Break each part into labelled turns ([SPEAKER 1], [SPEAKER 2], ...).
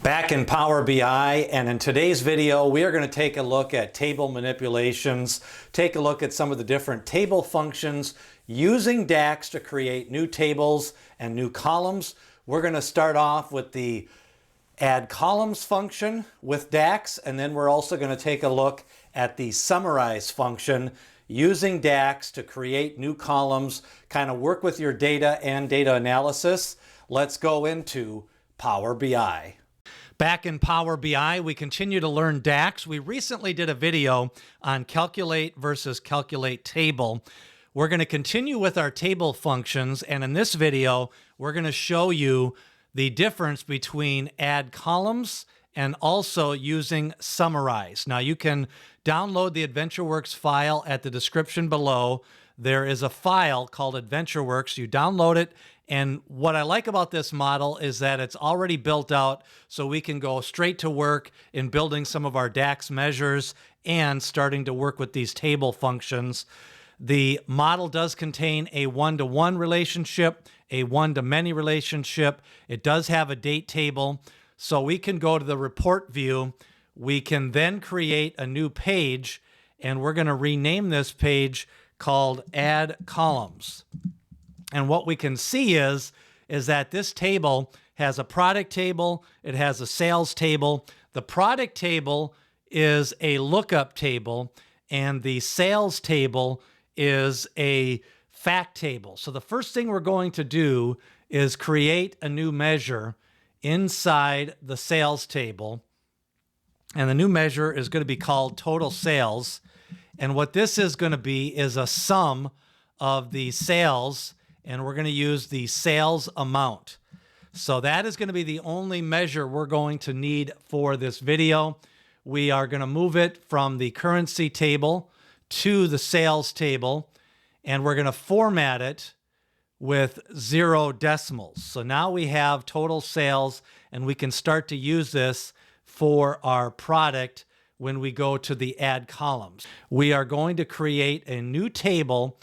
[SPEAKER 1] Back in Power BI, and in today's video we are going to take a look at table manipulations, take a look at some of the different table functions using Dax to create new tables and new columns. We're going to start off with the Addcolumns function with Dax, and then we're also going to take a look at the Summarize function using Dax to create new columns, kind of work with your data and data analysis. Let's go into Power BI. Back in Power BI, we continue to learn Dax. We recently did a video on calculate versus calculate table. We're going to continue with our table functions, and in this video, we're going to show you the difference between Addcolumns and also using Summarize. Now, you can download the AdventureWorks file at the description below. There is a file called AdventureWorks. You download it, and what I like about this model is that it's already built out, so we can go straight to work in building some of our Dax measures and starting to work with these table functions. The model does contain a one-to-one relationship, a one-to-many relationship. It does have a date table, so we can go to the report view. We can then create a new page, and we're going to rename this page called Addcolumns. And what we can see is that this table has a product table, it has a sales table. The product table is a lookup table, and the sales table is a fact table. So the first thing we're going to do is create a new measure inside the sales table. And the new measure is going to be called total sales. And what this is going to be is a sum of the sales, and we're going to use the sales amount. So that is going to be the only measure we're going to need for this video. We are going to move it from the currency table to the sales table, and we're going to format it with 0 decimals. So now we have total sales, and we can start to use this for our product when we go to the add columns. We are going to create a new table.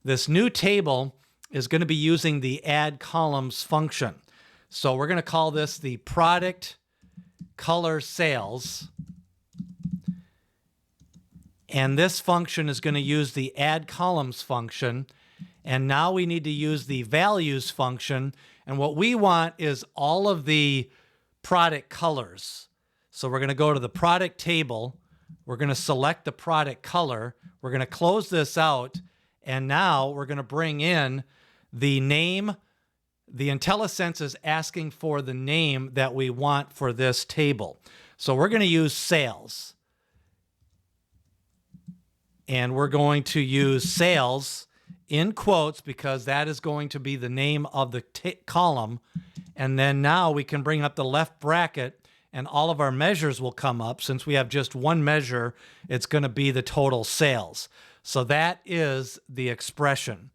[SPEAKER 1] This new table is going to be using the add columns function. So we're going to call this the product color sales. And this function is going to use the add columns function. And now we need to use the values function. And what we want is all of the product colors. So we're going to go to the product table. We're going to select the product color. We're going to close this out. And now we're going to bring in the name. The IntelliSense is asking for the name that we want for this table. So we're going to use sales. And we're going to use sales in quotes because that is going to be the name of the column. And then now we can bring up the left bracket and all of our measures will come up. Since we have just one measure, it's going to be the total sales. So that is the expression.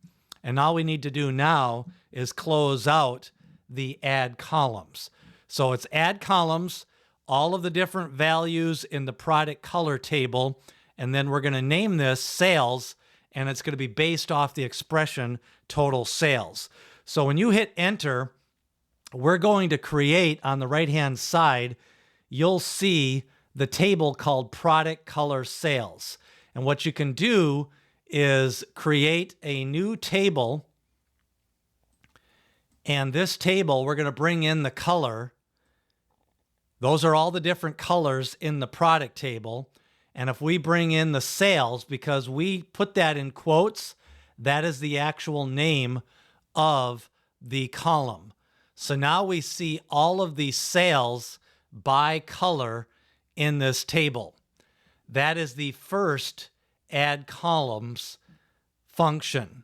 [SPEAKER 1] And all we need to do now is close out the add columns. So it's add columns, all of the different values in the product color table, and then we're going to name this sales, and it's going to be based off the expression total sales. So when you hit enter, we're going to create on the right-hand side, you'll see the table called product color sales. And what you can do is create a new table. And this table, we're going to bring in the color. Those are all the different colors in the product table. And if we bring in the sales, because we put that in quotes, that is the actual name of the column. So now we see all of the sales by color in this table. That is the first add columns function.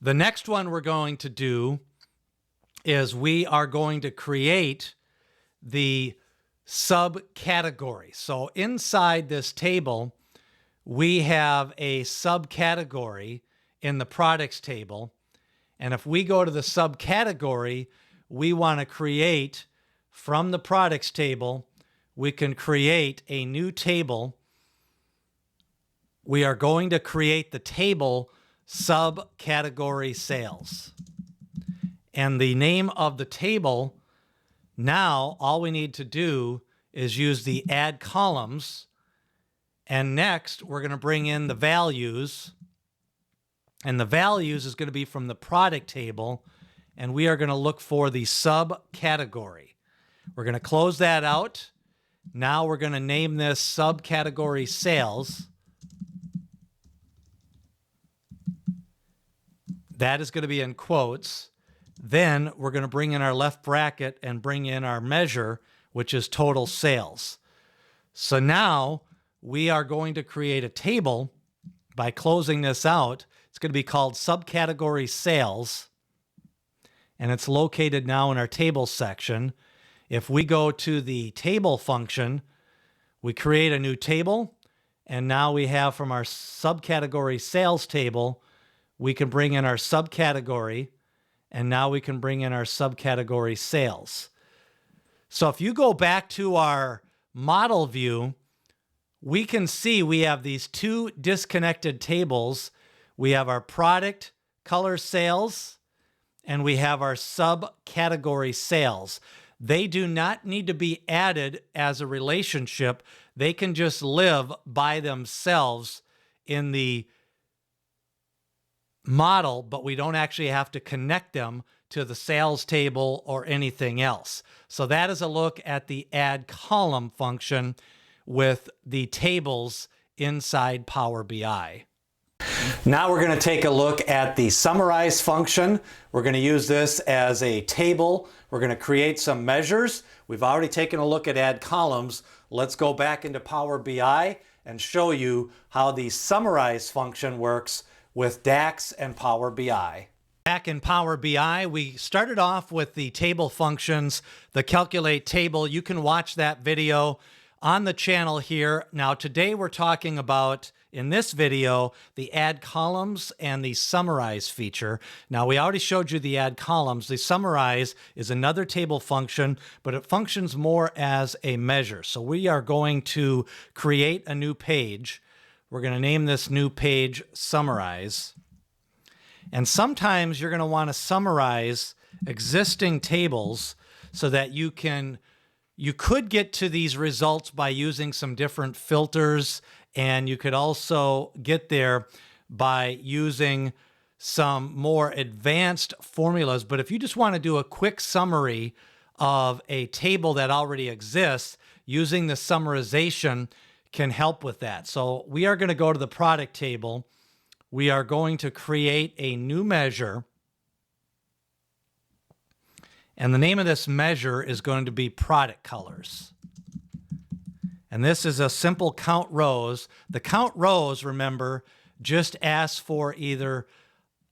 [SPEAKER 1] The next one we're going to do is we are going to create the subcategory. So inside this table, we have a subcategory in the products table. And if we go to the subcategory, we want to create from the products table, we can create a new table. We are going to create the table subcategory sales. And the name of the table Now, all we need to do is use the add columns. And next, we're going to bring in the values. And the values is going to be from the product table. And we are going to look for the subcategory. We're going to close that out. Now we're going to name this subcategory sales. That is going to be in quotes. Then we're going to bring in our left bracket and bring in our measure, which is total sales. So now we are going to create a table by closing this out. It's going to be called subcategory sales. And it's located now in our table section. If we go to the table function, we create a new table. And now we have from our subcategory sales table, we can bring in our subcategory. And now we can bring in our subcategory sales. So if you go back to our model view, we can see we have these two disconnected tables. We have our product color sales, and we have our subcategory sales. They do not need to be added as a relationship. They can just live by themselves in the model, but we don't actually have to connect them to the sales table or anything else. So that is a look at the add column function with the tables inside Power BI. Now we're going to take a look at the summarize function. We're going to use this as a table. We're going to create some measures. We've already taken a look at add columns. Let's go back into Power BI and show you how the summarize function works with Dax and Power BI. Back in Power BI, we started off with the table functions, the calculate table. You can watch that video on the channel here. Now today we're talking about, in this video, the add columns and the summarize feature. Now we already showed you the add columns. The summarize is another table function, but it functions more as a measure. So we are going to create a new page. We're going to name this new page Summarize. And sometimes you're going to want to summarize existing tables so that you could get to these results by using some different filters, and you could also get there by using some more advanced formulas. But if you just want to do a quick summary of a table that already exists, using the summarization can help with that. So we are going to go to the product table. We are going to create a new measure. And the name of this measure is going to be product colors. And this is a simple count rows. The count rows, remember, just asks for either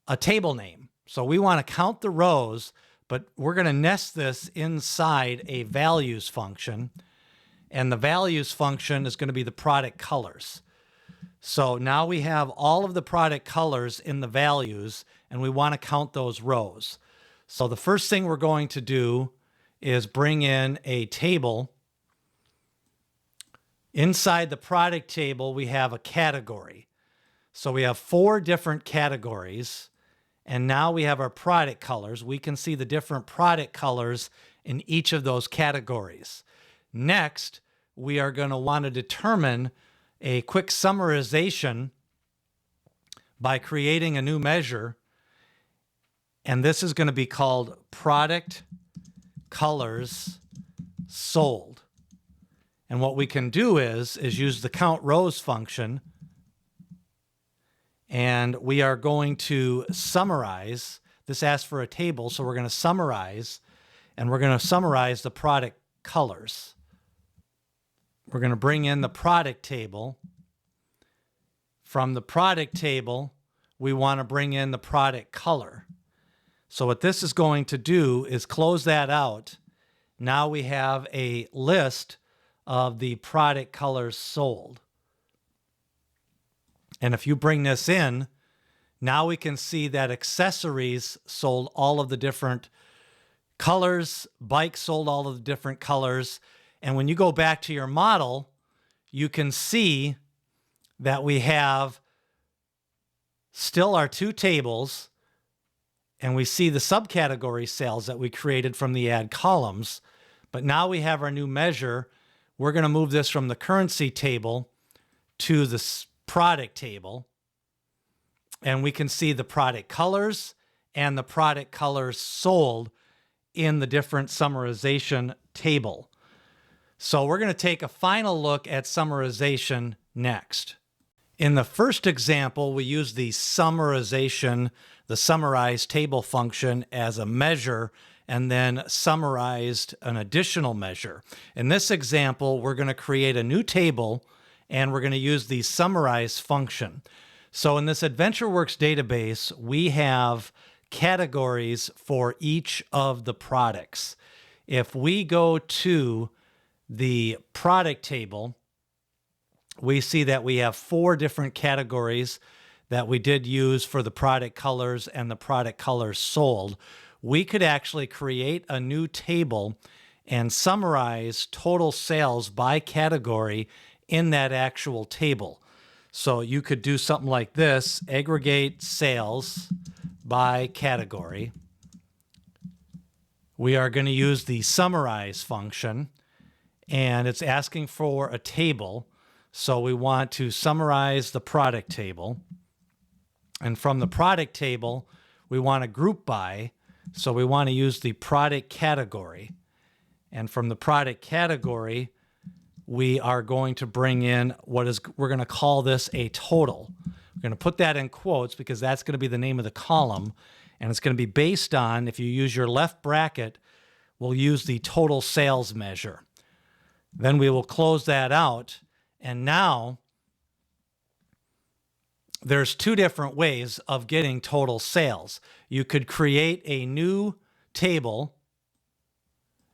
[SPEAKER 1] a table name. So we want to count the rows, but we're going to nest this inside a values function. And the values function is going to be the product colors. So now we have all of the product colors in the values, and we want to count those rows. So the first thing we're going to do is bring in a table. Inside the product table, we have a category. So we have 4 different categories, and now we have our product colors. We can see the different product colors in each of those categories. Next, we are going to want to determine a quick summarization by creating a new measure. And this is going to be called product colors sold. And what we can do is use the count rows function. And we are going to summarize. This asks for a table, so we're going to summarize. And we're going to summarize the product colors. We're going to bring in the product table. From the product table, we want to bring in the product color. So what this is going to do is close that out. Now we have a list of the product colors sold. And if you bring this in, now we can see that accessories sold all of the different colors, bikes sold all of the different colors. And when you go back to your model, you can see that we have still our 2 tables, and we see the subcategory sales that we created from the add columns. But now we have our new measure. We're going to move this from the currency table to the product table. And we can see the product colors and the product colors sold in the different summarization table. So we're going to take a final look at summarization next. In the first example, we use the summarization, the summarize table function as a measure, and then summarized an additional measure. In this example, we're going to create a new table, and we're going to use the summarize function. So in this AdventureWorks database, we have categories for each of the products. If we go to the product table, we see that we have 4 different categories that we did use for the product colors and the product colors sold. We could actually create a new table and summarize total sales by category in that actual table. So you could do something like this: aggregate sales by category. We are going to use the summarize function, and it's asking for a table. So we want to summarize the product table. And from the product table, we want to group by. So we want to use the product category. And from the product category, we are going to bring in we're going to call this a total. We're going to put that in quotes because that's going to be the name of the column. And it's going to be based on, if you use your left bracket, we'll use the total sales measure. Then we will close that out. And now there's 2 different ways of getting total sales. You could create a new table.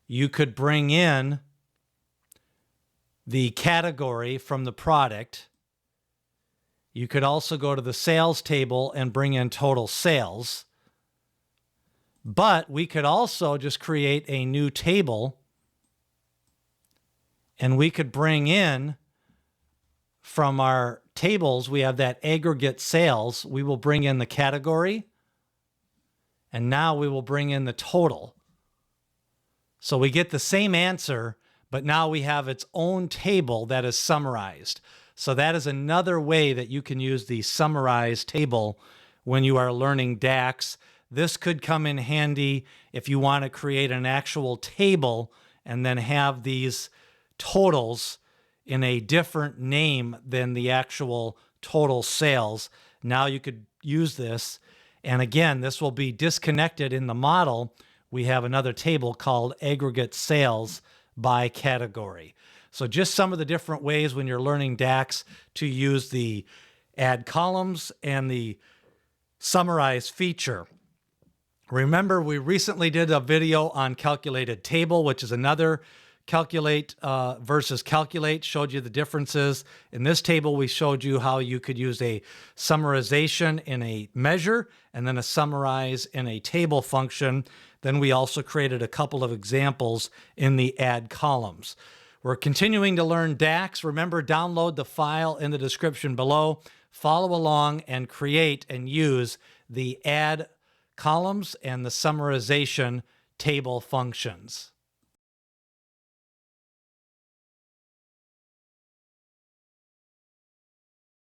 [SPEAKER 1] You could bring in the category from the product. You could also go to the sales table and bring in total sales. But we could also just create a new table, and we could bring in from our tables, we have that aggregate sales. We will bring in the category, and now we will bring in the total. So we get the same answer, but now we have its own table that is summarized. So that is another way that you can use the summarize table when you are learning Dax. This could come in handy if you want to create an actual table and then have these totals in a different name than the actual total sales. Now you could use this. And again, this will be disconnected in the model. We have another table called aggregate sales by category. So just some of the different ways when you're learning Dax to use the add columns and the summarize feature. Remember, we recently did a video on calculated table, which is another calculate versus calculate, showed you the differences. In this table, we showed you how you could use a summarization in a measure and then a summarize in a table function. Then we also created a couple of examples in the add columns. We're continuing to learn Dax. Remember, download the file in the description below, follow along, and create and use the add columns and the summarization table functions.